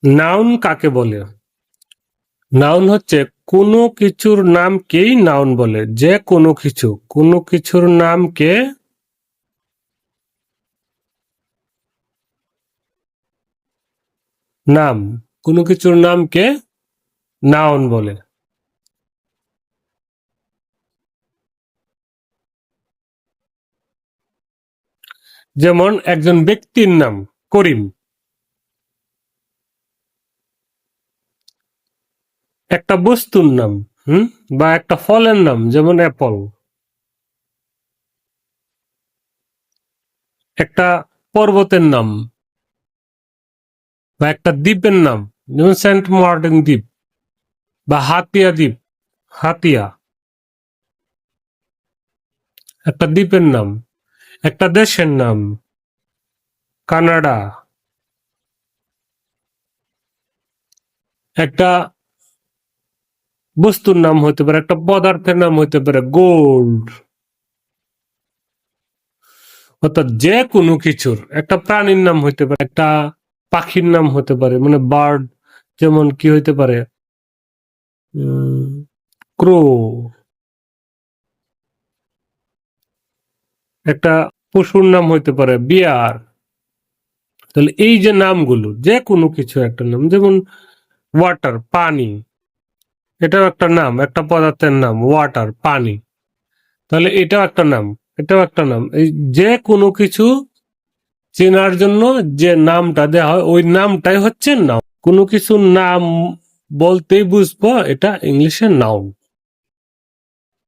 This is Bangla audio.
নাউন কাকে বলে? নাউন হচ্ছে কোনো কিছুর নামকেই নাউন বলে। যে কোনো কিছু, কোনো কিছুর নামকে নাম, কোনো কিছুর নামকে নাউন বলে। যেমন একজন ব্যক্তির নাম করিম, একটা বস্তুর নাম, বা একটা ফলের নাম যেমন অ্যাপল, একটা পর্বতের নাম বা একটা দ্বীপের নাম যেমন সেন্ট মার্টিন দ্বীপ বা হাতিয়া দ্বীপ, হাতিয়া একটা দ্বীপের নাম, একটা দেশের নাম কানাডা, একটা বস্তুর নাম হতে পারে, একটা পদার্থের নাম হতে পারে গোল্ড। অর্থাৎ যে কোনো কিছুর, একটা প্রাণীর নাম হতে পারে, একটা পাখির নাম হতে পারে, মানে বার্ড, যেমন কি হইতে পারে ক্রো, একটা পশুর নাম হইতে পারে বিয়ার। তাহলে এই যে নামগুলো, যে কোনো কিছু একটা নাম, যেমন ওয়াটার, পানি, এটাও একটা নাম, একটা পদার্থের নাম ওয়াটার, পানি। তাহলে এটাও একটা নাম, এটাও একটা নাম। এই যে কোনো কিছু চেনার জন্য যে নামটা দেওয়া হয় ওই নামটাই হচ্ছে নাউন। কোনো কিছুর নাম বলতেই বুঝবো এটা ইংলিশে নাউন।